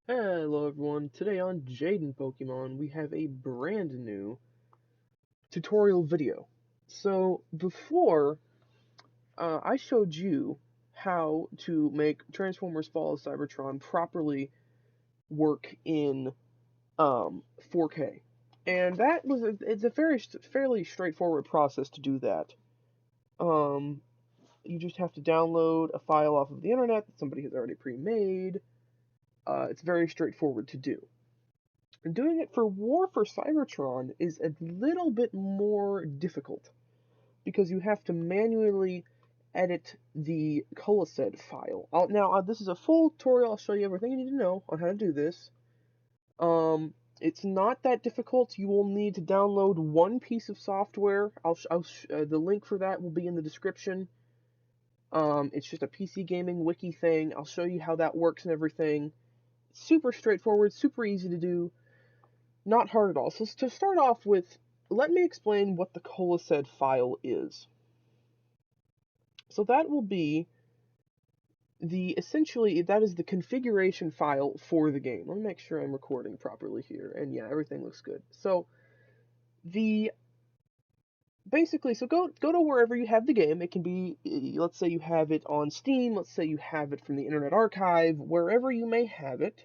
Hello everyone, today on Jaden Pokemon we have a brand new tutorial video. So before, I showed you how to make Transformers Fall of Cybertron properly work in 4K. And it's a fairly straightforward process to do that. Um, you just have to download a file off of the internet that somebody has already pre-made. It's very straightforward to do. Doing it for War for Cybertron is a little bit more difficult because you have to manually edit the coalesced file. This is a full tutorial. I'll show you everything you need to know on how to do this. It's not that difficult. You will need to download one piece of software. The link for that will be in the description. It's just a PC gaming wiki thing. I'll show you how that works and everything. Super straightforward, super easy to do. Not hard at all. So to start off with, let me explain what the coalesced file is. So that will be essentially that is the configuration file for the game. Let me make sure I'm recording properly here. And yeah, everything looks good. So the basically, so go to wherever you have the game. It can be, let's say you have it on Steam, let's say you have it from the Internet Archive, wherever you may have it.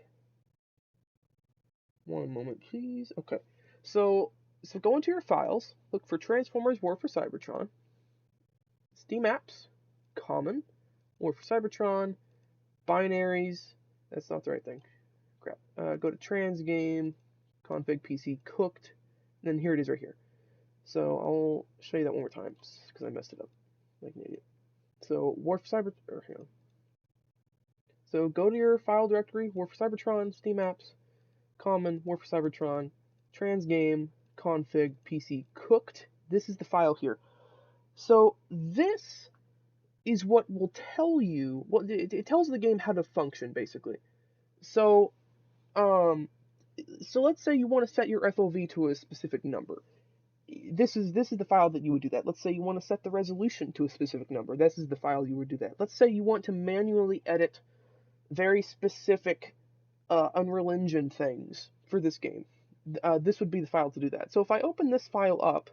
One moment, please. Okay. So go into your files, look for Transformers War for Cybertron. Steam apps, common, War for Cybertron, binaries, that's not the right thing. Crap. Go to trans game, config PC cooked, and then here it is right here. So I'll show you that one more time because I messed it up like an idiot. So War for Cyber, or hang on. So go to your file directory, War for Cybertron, Steam apps, common, War for Cybertron, trans game, config, PC cooked. This is the file here. So this is what will tell you what it tells the game how to function basically. So so let's say you want to set your FOV to a specific number. This is the file that you would do that. Let's say you want to set the resolution to a specific number. This is the file you would do that. Let's say you want to manually edit very specific Unreal Engine things for this game. This would be the file to do that. So if I open this file up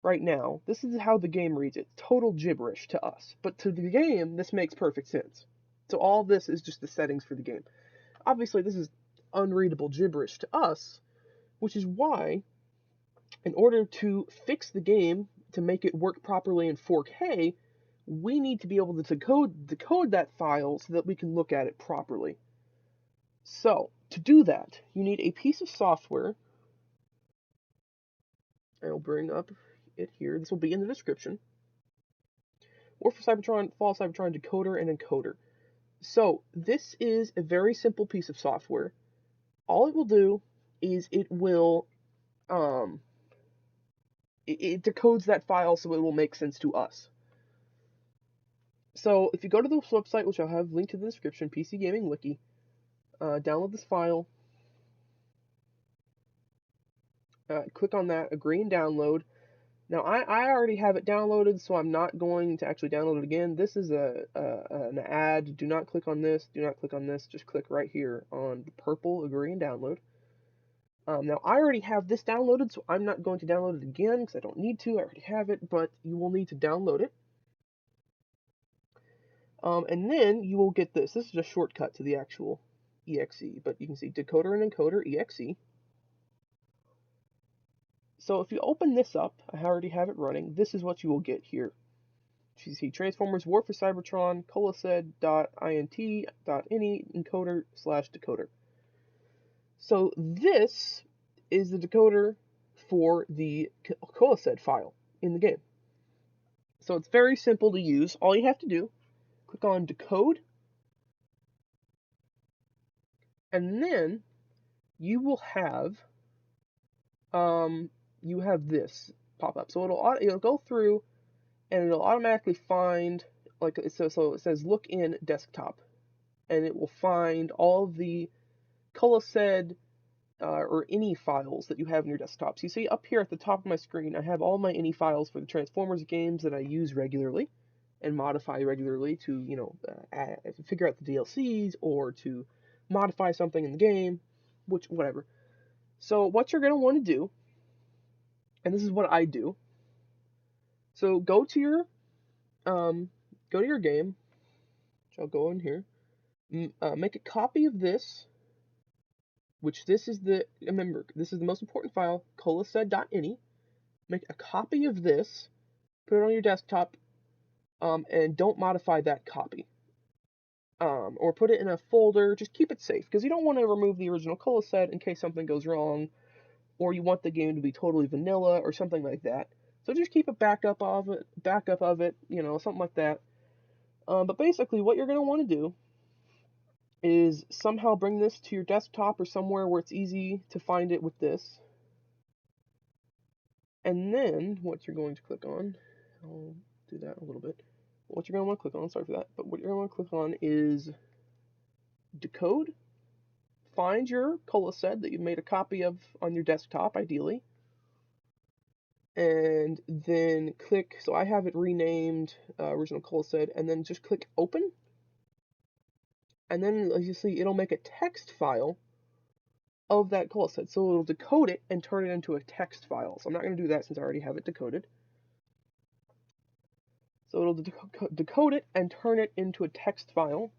right now, this is how the game reads it. Total gibberish to us. But to the game, this makes perfect sense. So all this is just the settings for the game. Obviously, this is unreadable gibberish to us, which is why, in order to fix the game, to make it work properly in 4K, we need to be able to decode that file so that we can look at it properly. So, to do that, you need a piece of software. I'll bring up it here. This will be in the description. War for Cybertron, Fall Cybertron Decoder and Encoder. So this is a very simple piece of software. All it will do is um, it decodes that file so it will make sense to us. So if you go to this website, which I'll have linked in the description, PC Gaming Wiki, download this file, click on that, agree and download. Now, I already have it downloaded, so I'm not going to actually download it again. This is an ad. Do not click on this. Do not click on this. Just click right here on the purple agree and download. Now, I already have this downloaded, so I'm not going to download it again because I don't need to. I already have it, but you will need to download it. And then you will get this. This is a shortcut to the actual exe, but you can see Decoder and Encoder exe. So if you open this up, I already have it running. This is what you will get here. You see Transformers War for Cybertron, coalesced.int.any encoder/decoder. So this is the decoder for the coalesced file in the game. So it's very simple to use. All you have to do, click on decode, and then you will have this pop up. So it'll go through and it'll automatically find, like, so it says look in desktop, and it will find all of the coalesced or any files that you have in your desktop. So you see up here at the top of my screen, I have all my any files for the Transformers games that I use regularly and modify regularly to, figure out the DLCs or to modify something in the game, whatever. So what you're going to want to do, and this is what I do. So go to your game, which I'll go in here. Make a copy of this, which remember, this is the most important file, colased.ini. Make a copy of this, put it on your desktop, and don't modify that copy. Or put it in a folder, just keep it safe, because you don't want to remove the original colased in case something goes wrong, or you want the game to be totally vanilla, or something like that. So just keep a backup of it, something like that. But basically, what you're going to want to do is somehow bring this to your desktop or somewhere where it's easy to find it with this. And then what you're going to click on, I'll do that a little bit. What you're going to want to click on, sorry for that, but what you're going to want to click on is Decode. Find your colased that you made a copy of on your desktop, ideally. And then click, so I have it renamed original colased, and then just click Open. And then, as you see, it'll make a text file of that colased. So it'll decode it and turn it into a text file. So I'm not going to do that since I already have it decoded. So it'll decode it and turn it into a text file.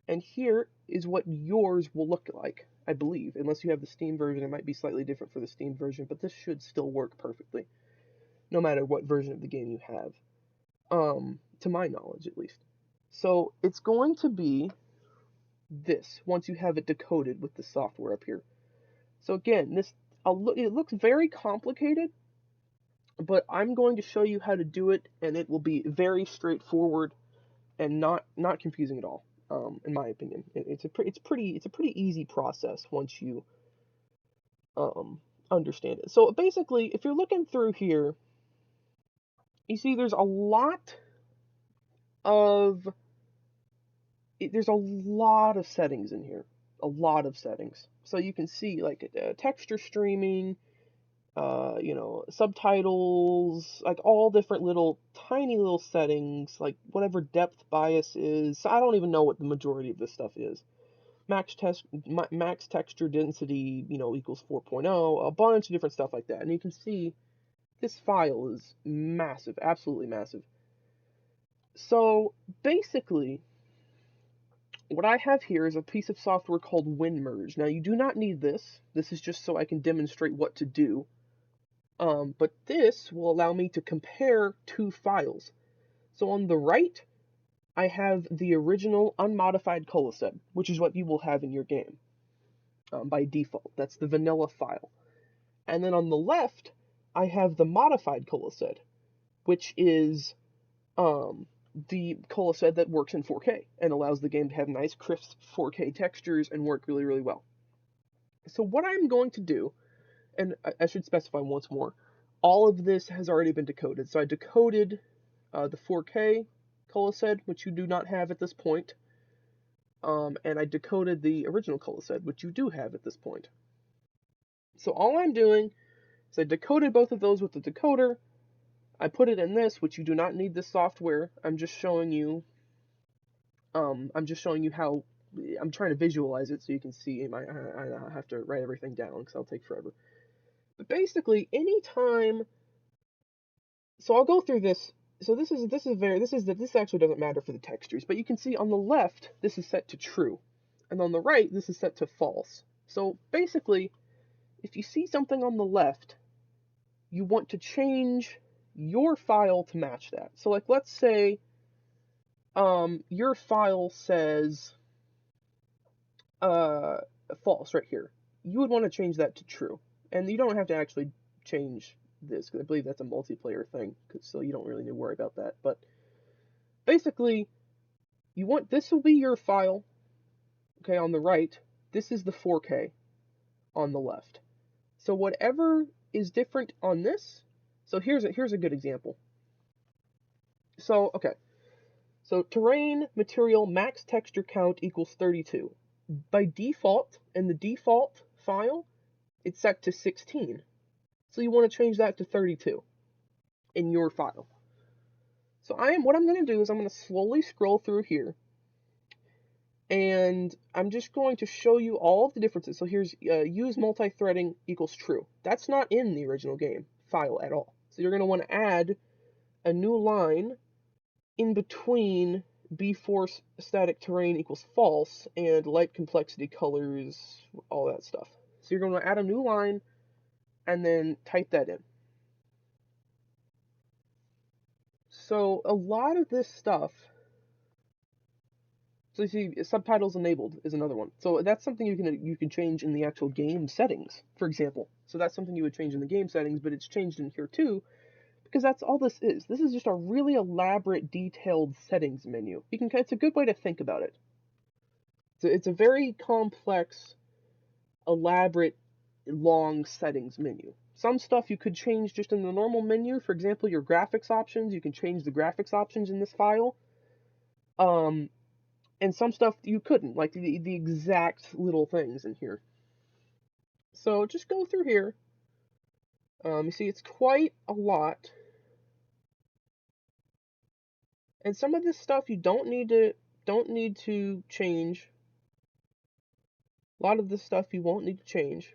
And here is what yours will look like, I believe. Unless you have the Steam version, it might be slightly different for the Steam version, but this should still work perfectly, no matter what version of the game you have. To my knowledge, at least. So it's going to be this, once you have it decoded with the software up here. So again, it looks very complicated, but I'm going to show you how to do it, and it will be very straightforward and not confusing at all. In my opinion, it's a pretty easy process once you understand it. So basically, if you're looking through here, you see there's a lot of settings in here, a lot of settings. So you can see like texture streaming, subtitles, like all different tiny little settings, like whatever depth bias is. I don't even know what the majority of this stuff is. Max texture density, equals 4.0, a bunch of different stuff like that. And you can see this file is massive, absolutely massive. So basically, what I have here is a piece of software called WinMerge. Now, you do not need this. This is just so I can demonstrate what to do. But this will allow me to compare two files. So on the right, I have the original unmodified colased, which is what you will have in your game by default. That's the vanilla file. And then on the left, I have the modified colased, which is the colased that works in 4K and allows the game to have nice, crisp 4K textures and work really, really well. So what I'm going to do, and I should specify once more, all of this has already been decoded. So I decoded the 4K colased, which you do not have at this point, and I decoded the original colased, which you do have at this point. So all I'm doing is I decoded both of those with the decoder. I put it in this, which you do not need this software. I'm just showing you how I'm trying to visualize it so you can see. I have to write everything down because that'll take forever. But basically, anytime, so I'll go through this. So this actually doesn't matter for the textures, but you can see on the left this is set to true, and on the right this is set to false. So basically, if you see something on the left, you want to change your file to match that. So like, let's say your file says false right here. You would want to change that to true. And you don't have to actually change this, because I believe that's a multiplayer thing, so you don't really need to worry about that. But basically, this will be your file, okay, on the right. This is the 4K on the left. So whatever is different on this, so here's a good example. So, okay. So terrain material max texture count equals 32. By default, in the default file, it's set to 16. So you want to change that to 32 in your file. So what I'm going to do is I'm going to slowly scroll through here. And I'm just going to show you all of the differences. So here's use multi-threading equals true. That's not in the original game file at all. So you're going to want to add a new line in between b-force static terrain equals false and light complexity colors, all that stuff. So you're going to add a new line and then type that in. So a lot of this stuff, so you see subtitles enabled is another one. So that's something you can change in the actual game settings, for example. So that's something you would change in the game settings, but it's changed in here too, because that's all this is. This is just a really elaborate, detailed settings menu. It's a good way to think about it. So it's a very complex, elaborate, long settings menu. Some stuff you could change just in the normal menu. For example, your graphics options, you can change the graphics options in this file. And some stuff you couldn't, like the exact little things in here. So just go through here. You see, it's quite a lot. And some of this stuff you don't need to change. A lot of this stuff you won't need to change.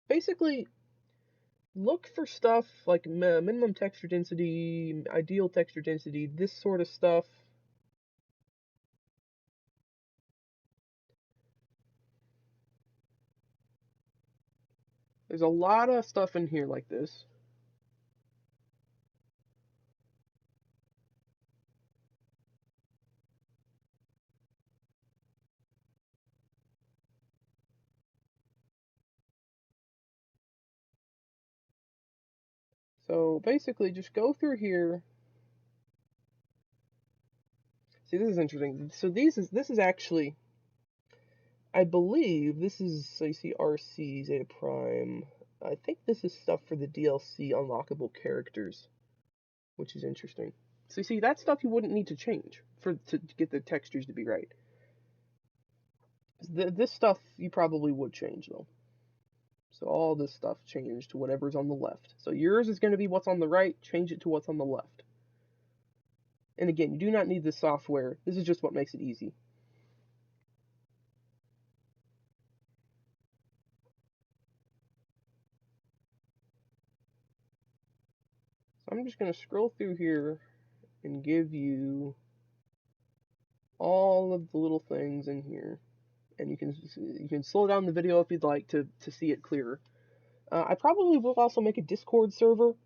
Basically, look for stuff like minimum texture density, ideal texture density, this sort of stuff. There's a lot of stuff in here like this. So basically, just go through here. See, this is interesting. So this is actually, I believe this is, so you see RC, Zeta Prime. I think this is stuff for the DLC unlockable characters, which is interesting. So you see, that stuff you wouldn't need to change to get the textures to be right. This stuff you probably would change though. So all this stuff changed to whatever's on the left. So yours is going to be what's on the right, change it to what's on the left. And again, you do not need this software. This is just what makes it easy. So I'm just going to scroll through here and give you all of the little things in here. And you can slow down the video if you'd like to see it clearer. I probably will also make a Discord server,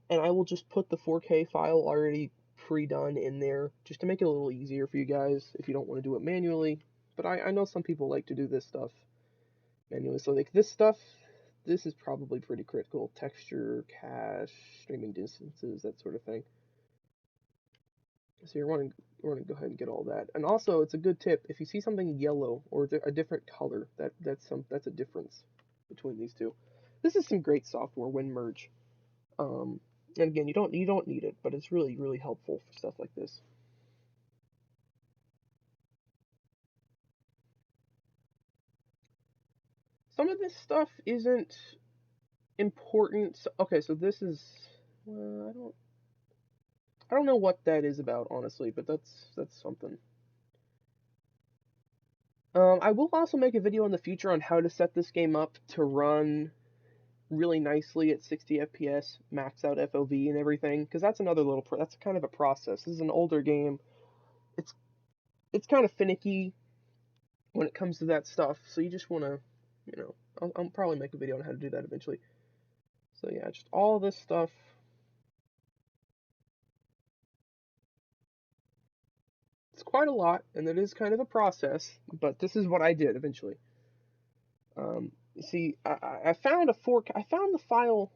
and I will just put the 4K file already pre-done in there, just to make it a little easier for you guys if you don't want to do it manually. But I know some people like to do this stuff manually, so like this stuff, this is probably pretty critical. Texture, cache, streaming distances, that sort of thing. So you want to go ahead and get all that. And also, it's a good tip if you see something yellow or a different color, that's a difference between these two. This is some great software, WinMerge. And again, you don't need it, but it's really helpful for stuff like this. Some of this stuff isn't important. Okay, so this is I don't know what that is about honestly, but that's something. I will also make a video in the future on how to set this game up to run really nicely at 60 FPS, max out FOV and everything, because that's another that's kind of a process. This is an older game. It's it's kind of finicky when it comes to that stuff, so you just want to, I'll probably make a video on how to do that eventually. So yeah, just all this stuff. It's quite a lot, and it is kind of a process, but this is what I did eventually. You see, I found a 4K. I found the file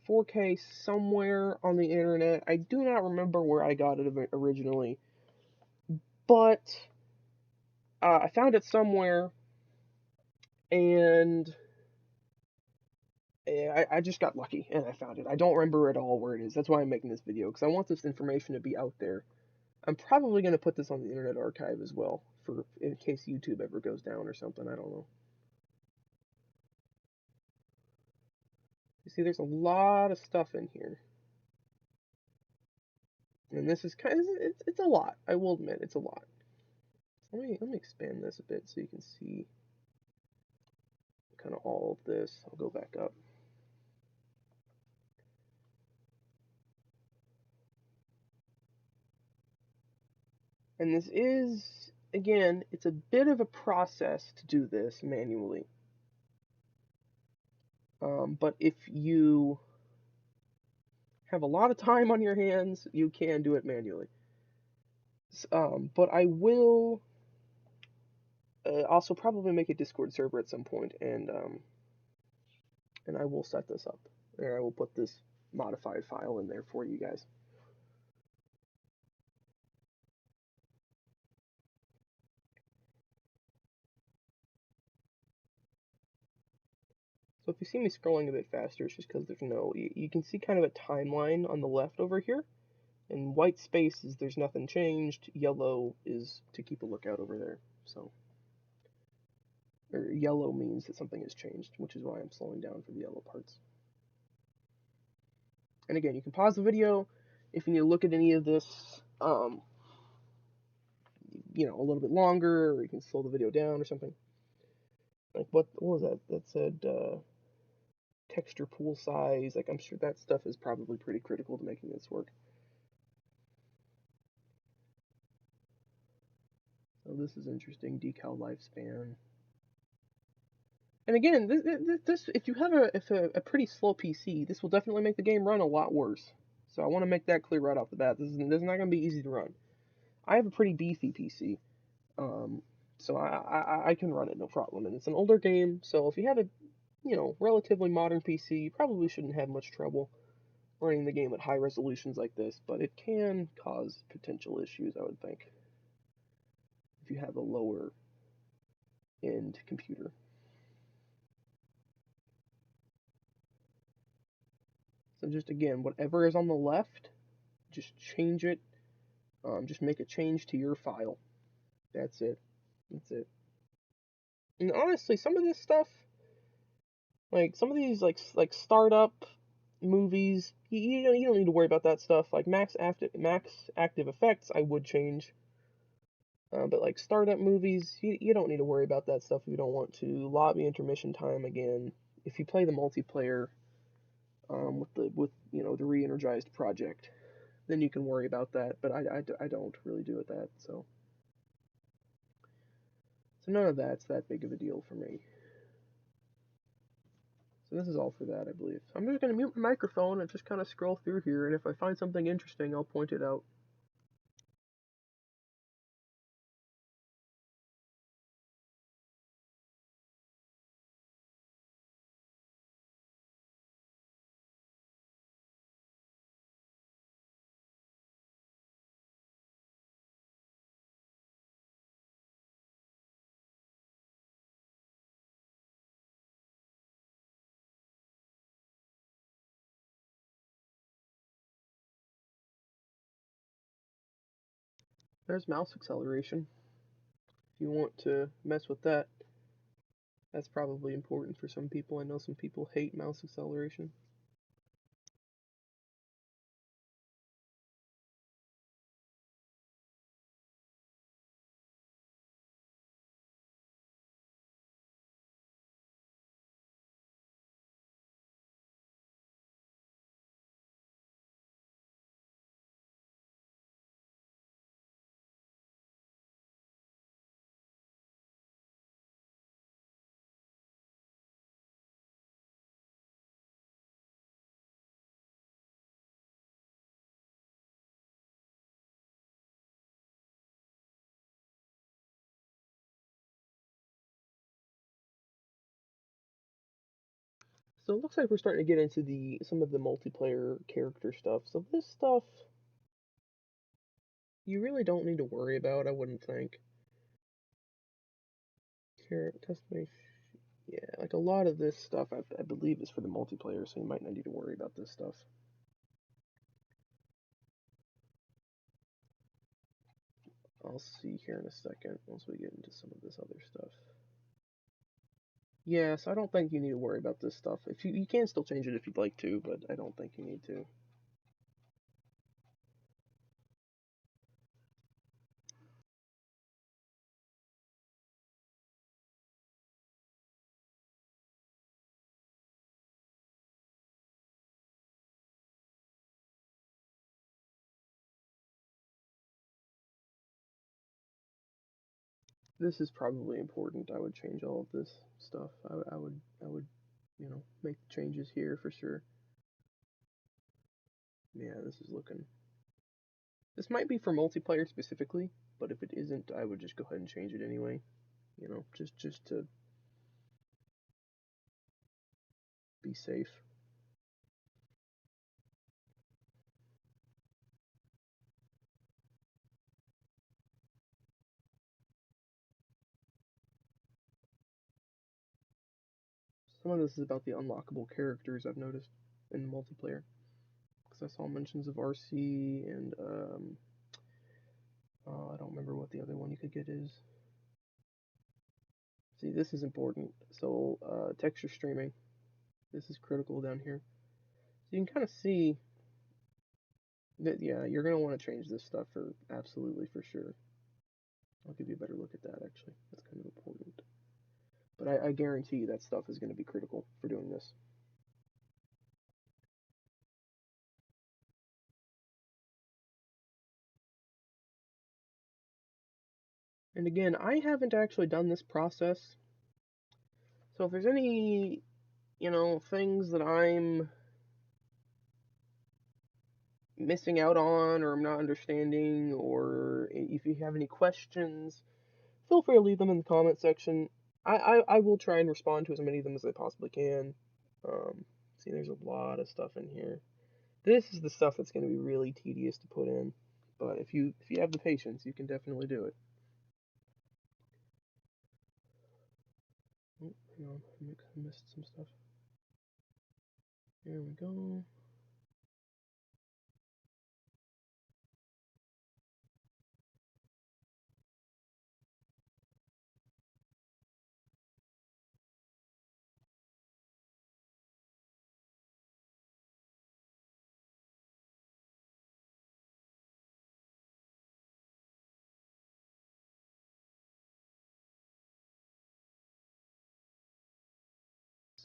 4K somewhere on the internet. I do not remember where I got it originally, but I found it somewhere, and I just got lucky and I found it. I don't remember at all where it is. That's why I'm making this video, because I want this information to be out there. I'm probably going to put this on the Internet Archive as well, for in case YouTube ever goes down or something. I don't know. You see, there's a lot of stuff in here. And this is kind of, it's a lot. I will admit, it's a lot. let me expand this a bit so you can see kind of all of this. I'll go back up. And this is, again, it's a bit of a process to do this manually. But if you have a lot of time on your hands, you can do it manually. But I will also probably make a Discord server at some point, and I will set this up. Or I will put this modified file in there for you guys. So if you see me scrolling a bit faster, it's just because there's you can see kind of a timeline on the left over here. And white space is there's nothing changed. Yellow is to keep a lookout over there. So, or yellow means that something has changed, which is why I'm slowing down for the yellow parts. And again, you can pause the video if you need to look at any of this, a little bit longer, or you can slow the video down or something. Like what was that? That said texture pool size. Like I'm sure that stuff is probably pretty critical to making this work. So this is interesting. Decal lifespan. And again, this if you have a pretty slow PC, this will definitely make the game run a lot worse. So I want to make that clear right off the bat. This is not going to be easy to run. I have a pretty beefy PC, so I can run it no problem. And it's an older game, so if you have a relatively modern PC, you probably shouldn't have much trouble running the game at high resolutions like this. But it can cause potential issues, I would think, if you have a lower end computer. So just again, whatever is on the left, just change it. Just make a change to your file. That's it. That's it. And honestly, some of this stuff, like some of these, like startup movies, you don't need to worry about that stuff. Like max active effects, I would change. But like startup movies, you don't need to worry about that stuff if you don't want to. Lobby intermission time again. If you play the multiplayer, with the re-energized project, then you can worry about that. But I don't really do it that. So none of that's that big of a deal for me. So this is all for that, I believe. I'm just going to mute my microphone and just kind of scroll through here, and if I find something interesting, I'll point it out. There's mouse acceleration. If you want to mess with that, that's probably important for some people. I know some people hate mouse acceleration. So it looks like we're starting to get into some of the multiplayer character stuff. So this stuff you really don't need to worry about, I wouldn't think. Customization. Yeah, like a lot of this stuff I believe is for the multiplayer, so you might not need to worry about this stuff. I'll see here in a second once we get into some of this other stuff. Yeah, so I don't think you need to worry about this stuff. If you can still change it if you'd like to, but I don't think you need to. This is probably important. I would change all of this stuff. I would, make changes here for sure. Yeah, this is looking. This might be for multiplayer specifically, but if it isn't, I would just go ahead and change it anyway. Just to be safe. Some of this is about the unlockable characters I've noticed in multiplayer, because I saw mentions of RC and I don't remember what the other one you could get is. See, this is important. So texture streaming, this is critical down here. So you can kind of see that, yeah, you're gonna want to change this stuff for absolutely for sure. I'll give you a better look at that actually. That's kind of important. But I guarantee you that stuff is going to be critical for doing this. And again, I haven't actually done this process. So if there's any, things that I'm missing out on or I'm not understanding, or if you have any questions, feel free to leave them in the comment section. I will try and respond to as many of them as I possibly can. See, there's a lot of stuff in here. This is the stuff that's going to be really tedious to put in, but if you have the patience, you can definitely do it. Oh, hang on, I missed some stuff. There we go.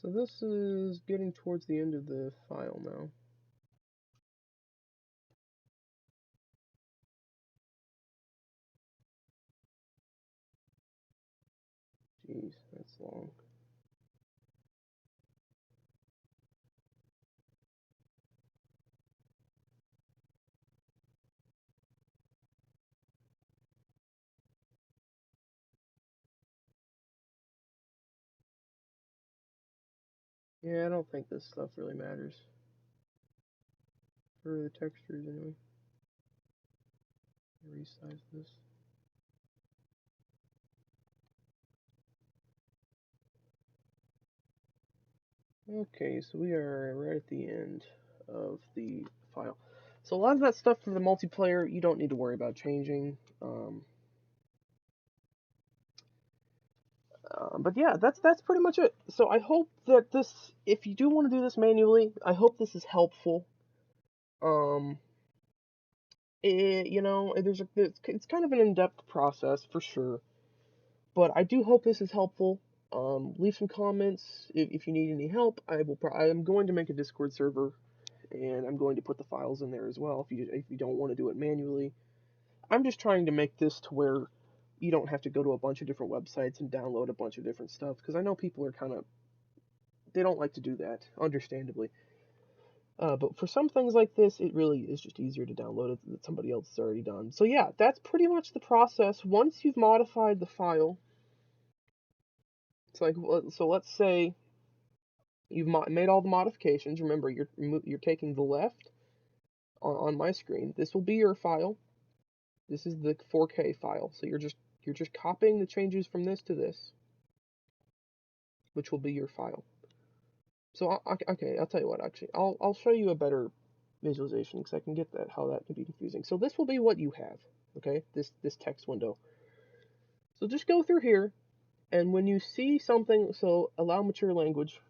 So this is getting towards the end of the file now. Jeez, that's long. Yeah, I don't think this stuff really matters. For the textures, anyway. Resize this. Okay, so we are right at the end of the file. So a lot of that stuff for the multiplayer, you don't need to worry about changing. But yeah, that's pretty much it. So I hope that this, if you do want to do this manually, I hope this is helpful. Um, it's kind of an in-depth process for sure, but I do hope this is helpful. Leave some comments if you need any help. I am going to make a Discord server, and I'm going to put the files in there as well. If you don't want to do it manually, I'm just trying to make this to where you don't have to go to a bunch of different websites and download a bunch of different stuff, because I know people are they don't like to do that, understandably. But for some things like this, it really is just easier to download it that somebody else has already done. So yeah, that's pretty much the process. Once you've modified the file, it's like, so let's say you've made all the modifications. Remember, you're taking the left on my screen. This will be your file. This is the 4K file. So you're just copying the changes from this to this, which will be your file. So okay, I'll tell you what. Actually, I'll show you a better visualization because I can get that how that can be confusing. So this will be what you have. Okay, this text window. So just go through here, and when you see something, so allow mature language.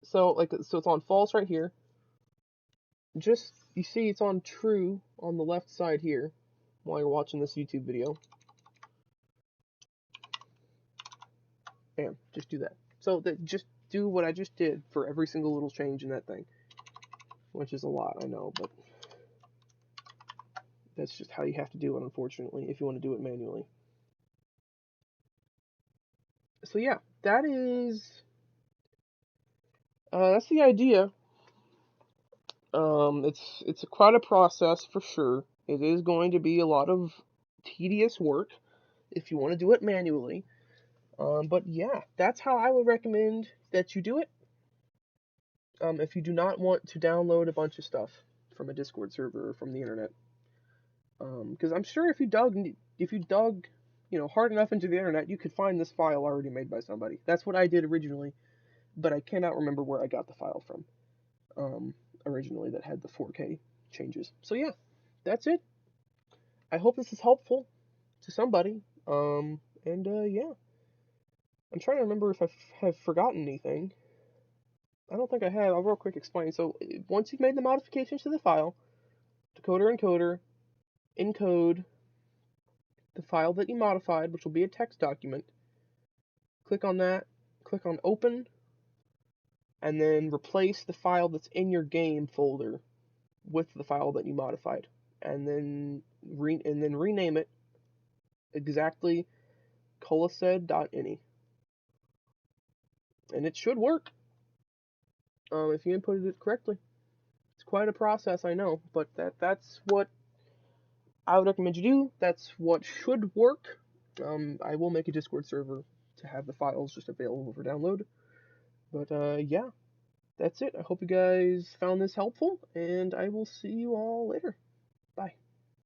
So it's on false right here. Just you see it's on true on the left side here while you're watching this YouTube video. Bam, just do that. So just do what I just did for every single little change in that thing, which is a lot, I know, but That's just how you have to do it, unfortunately, if you want to do it manually. So yeah, that's the idea. It's quite a process for sure. It is going to be a lot of tedious work if you want to do it manually. But yeah, that's how I would recommend that you do it. If you do not want to download a bunch of stuff from a Discord server or from the internet, because I'm sure if you dug, hard enough into the internet, you could find this file already made by somebody. That's what I did originally, but I cannot remember where I got the file from. Originally that had the 4K changes. So yeah, that's it. I hope this is helpful to somebody. Yeah, I'm trying to remember if I have forgotten anything. I don't think I have. I'll real quick explain. So once you've made the modifications to the file, decoder encoder encode the file that you modified, which will be a text document. Click on that. Click on open, and then replace the file that's in your game folder with the file that you modified, and then rename it exactly colased.ini, and it should work if you inputted it correctly. It's quite a process, I know, but that's what I would recommend you do. That's what should work. I will make a Discord server to have the files just available for download. But yeah, that's it. I hope you guys found this helpful, and I will see you all later. Bye.